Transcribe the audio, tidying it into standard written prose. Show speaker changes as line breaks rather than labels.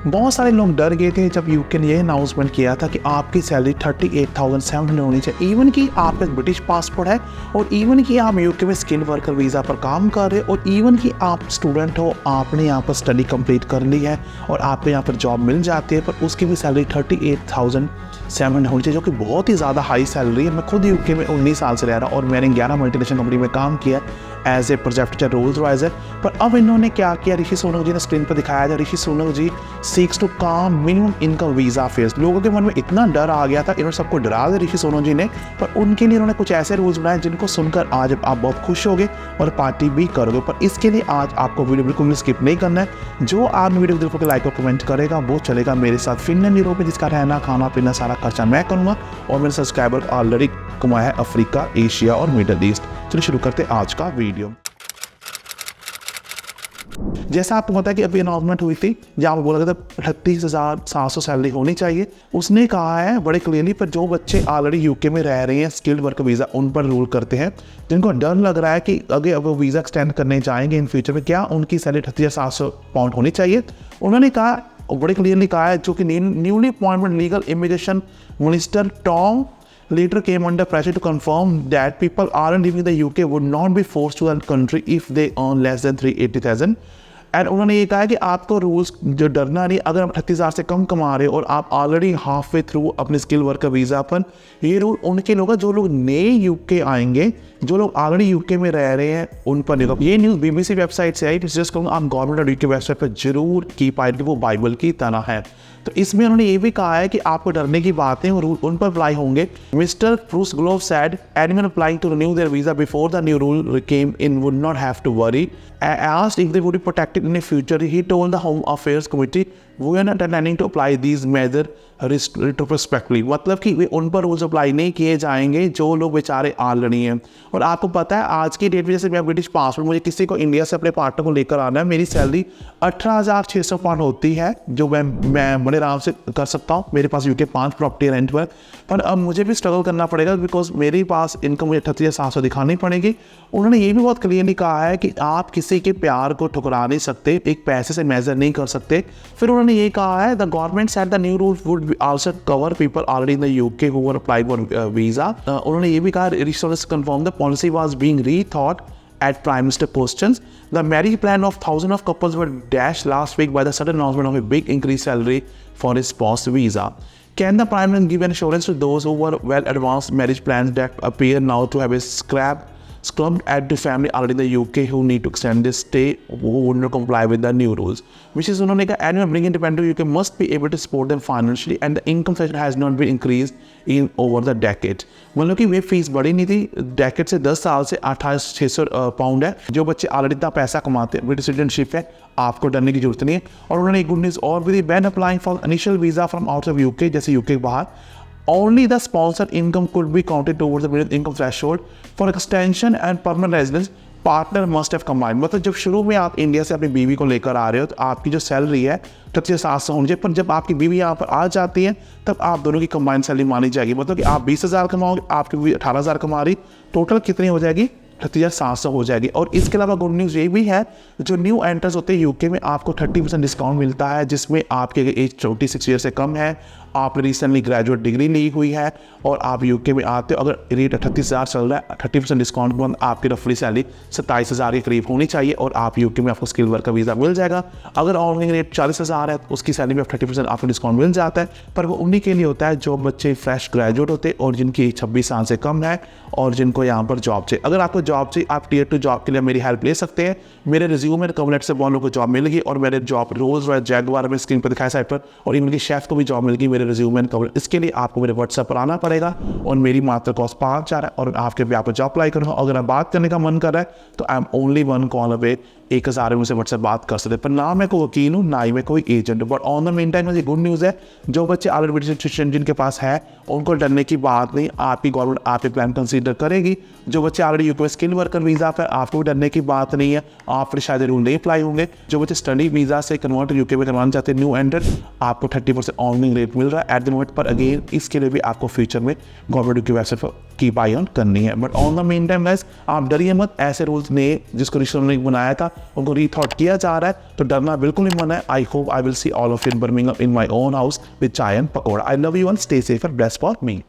बहुत सारे लोग डर गए थे जब यूके ने ये अनाउंसमेंट किया था कि आपकी सैलरी 38,700 होनी चाहिए, इवन कि आपका ब्रिटिश पासपोर्ट है और इवन कि आप यूके में स्किल वर्कर वीज़ा पर काम कर रहे हो और इवन कि आप स्टूडेंट हो, आपने यहाँ पर स्टडी कंप्लीट कर ली है और आपको यहाँ पर जॉब मिल जाती है, पर उसकी भी सैलरी 38,700 होनी चाहिए, जो कि बहुत ही ज़्यादा हाई सैलरी है। मैं खुद यूके में 19 साल से रह रहा हूँ और मैंने 11 मल्टीनेशनल कंपनी में काम किया as a project role adviser. पर अब इन्होंने क्या किया, ऋषि सुनक जी ने स्क्रीन पर दिखाया था, ऋषि सुनक जी सीक्स टू काम मिनिमम इनकम वीज़ा फेस। लोगों के मन में इतना डर आ गया था, इन्होंने सबको डरा दिया ऋषि सुनक जी ने, पर उनके लिए उन्होंने कुछ ऐसे रूल्स बनाए जिनको सुनकर आज आप बहुत खुश होगे और पार्टी भी करोगे। पर इसके लिए आज आपको वीडियो बिल्कुल स्किप नहीं करना है। जो आप वीडियो दिल को लाइक और कमेंट करेगा वो चलेगा मेरे साथ फिनलैंड यूरोप में, जिसका रहना खाना पीना सारा खर्चा मैं करूँगा और मेरे सब्सक्राइबर ऑलरेडी कमाया है अफ्रीका, एशिया और मिडल ईस्ट। चलिए शुरू करते हैं आज का वीडियो। जैसा आपको पता है कि अभी अनाउंसमेंट हुई थी जहाँ बोला गया था 38,700 सैलरी होनी चाहिए। उसने कहा है बड़े क्लियरली, पर जो बच्चे ऑलरेडी यूके में रह रहे हैं स्किल्ड वर्कर वीज़ा उन पर रूल करते हैं, जिनको डर लग रहा है कि अगर वो वीज़ा एक्सटेंड करने जाएंगे इन फ्यूचर में, क्या उनकी सैलरी 38,700 पाउंड होनी चाहिए। उन्होंने कहा, बड़े क्लियरली कहा है, जो कि newly appointment legal immigration minister Tom later came under pressure to confirm that people aren't leaving the UK would not be forced to that country if they earn less than 380,000। And उन्होंने ये कहा है कि आपको rules जो डरना नहीं, अगर आप 38,000 से कम कमा रहे हो और आप ऑलरेडी हाफ वे थ्रू अपने स्किल वर्कर वीज़ा पर, ये रूल उनके लोग जो लोग नए यूके आएंगे, जो लोग ऑलरेडी यूके में रह रहे हैं उन पर नहीं। ये न्यूज़ BBC वेबसाइट से आई, जस्ट कहूँगा आप गवर्नमेंट और यूके वेबसाइट पर जरूर की पाएंगे, वो बाइबल की तरह है। तो इसमें उन्होंने ये भी कहा है कि आपको डरने की बात है, रूल उन पर अप्लाई होंगे। Mister Bruce Glove said anyone applying to renew their visa before the new rule came in would not have to worry। Asked if they would be protected in the future, he told the Home Affairs Committee, we are not intending to apply these measures retrospectively। मतलब कि वे उन पर rules apply नहीं किए जाएंगे जो लोग बेचारे ऑलरेडी हैं। और आपको पता है आज की डेट में, जैसे मैं ब्रिटिश पासपोर्ट, मुझे किसी को इंडिया से अपने पार्टनर को लेकर आना है, मेरी सैलरी 18,600 पाउंड होती है, जो मैं बड़े आराम से कर सकता हूँ। मेरे पास यूके 5 प्रॉपर्टी रेंट पर अब मुझे भी स्ट्रगल करना पड़ेगा बिकॉज मेरे पास इनकम मुझे 38,700 दिखानी पड़ेगी। उन्होंने ये भी बहुत क्लियरली कहा है कि आप किसी के प्यार को ठुकरा नहीं सकते, एक पैसे से मेजर नहीं कर सकते। फिर उन्होंने ये कहा है, the government said the new rule would also cover people already in the UK who were applying for visa। उन्होंने ये भी कहा, resources confirmed the policy was being rethought at Prime Minister questions। The marriage plan of thousands of couples were dashed last week by the sudden announcement of a big increased salary for a spouse visa। Can the Prime Minister give an assurance to those who were well advanced marriage plans that appear now to have a scrubbed at the family already in the UK who need to extend this stay, who would not comply with the new rules। Which is उन्होंने कहा, anyone bringing independent UK must be able to support them financially and the income threshold has not been increased in over the decade। मतलब कि वे fees बढ़ी नहीं थी, decade से 10 साल से 28,600 पाउंड है। जो बच्चे ऑलरेडी इतना पैसा कमाते हैं, ब्रिटिश सिटीजनशिप है, आपको डरने की जरूरत नहीं है। और उन्होंने एक गुड न्यूज़ और भी दी, when applying for initial visa from out of UK, जैसे यूके के बाहर, only the sponsored income could be counted towards the minimum income threshold for extension and permanent residence। Partner must have combined. मतलब जब शुरू में आप India से अपनी बीवी को लेकर आ रहे हो तो आपकी जो सैलरी है 38,700 होनी चाहिए, पर जब आपकी बीवी यहाँ पर आ जाती है तब आप दोनों की कंबाइंड सैलरी मानी जाएगी। मतलब कि आप 20,000 कमाओगे, आपकी बीवी 18,000 कमा रही, टोटल कितनी हो जाएगी, 38,700 हो जाएगी। और इसके अलावा गुड न्यूज़ ये भी है, जो न्यू एंटर्स होते हैं यूके में, आपको 30% डिस्काउंट मिलता है, जिसमें आपकी एज 26 ईयर से कम है, आपने रिसेंटली ग्रेजुएट डिग्री ली हुई है और आप यूके में आते हो, अगर रेट 38,000 चल रहा है, 30% डिस्काउंट के बाद आपकी रफली सैलरी 27,000 के करीब होनी चाहिए और आप यूके में आपको स्किल वर्कर वीज़ा मिल जाएगा। अगर ऑनलाइन रेट 40,000 है तो उसकी सैलरी में 30% आपको डिस्काउंट मिल जाता है, पर वो उन्हीं के लिए होता है जो बच्चे फ्रेश ग्रेजुएट होते हैं और जिनकी 26 साल से कम है और जिनको यहाँ पर जॉब चाहिए। अगर आपको जॉब चाहिए, आप टियर 2 जॉब के लिए मेरी हेल्प ले सकते हैं। मेरे रिज्यूम में कवर लेटर से बहुत लोगों को जॉब मिल गई और मेरे जॉब रोल्स रॉयस जैगुआर में स्क्रीन पर दिखाया साइड पर, और इवन की शेफ को भी जॉब मिल गई मेरे रिज्यूम में कवर। इसके लिए आपको मेरे व्हाट्सएप पर आना पड़ेगा और मेरी मात्र कॉस्ट 5,000 है और आपके भी आपको जॉब अप्लाई करूँगा। अगर आप बात करने का मन कर रहा है तो I am only 1 call away, 1,000 में मुझसे व्हाट्सएप बात कर सकते हैं। पर ना मैं कोई वकील हूँ, ना ही मैं कोई एजेंट हूँ। But on the main time मुझे गुड न्यूज़ है, जो बच्चे ऑलरेडी ब्रिटिश सिटीजन जिनके पास है उनको डरने की बात नहीं, आपकी गवर्नमेंट आपके प्लान कंसीडर करेगी। जो बच्चे already UK skill worker visa पर, आपको डरने की बात नहीं है, आप फिर शायद रूल नहीं अप्लाई होंगे। जो बच्चे स्टडी वीज़ा से कन्वर्ट यूके में करवाना चाहते हैं न्यू एंटर, आपको 30% ऑनलाइन रेट मिल रहा है एट द मोमेंट। पर अगेन इसके लिए भी आपको फ्यूचर में गवर्नमेंट की वेबसाइट पर कीप आई ऑन करनी है। But on the main time guys, आप डरिए मत, ऐसे रूल्स ने जिसको ऋषि ने बनाया था उनको रीथॉट किया जा रहा है, तो डरना बिल्कुल नहीं मना है। I hope I will see all of in Birmingham in my own house with chai and pakora. I love you and stay safe and blessed for me.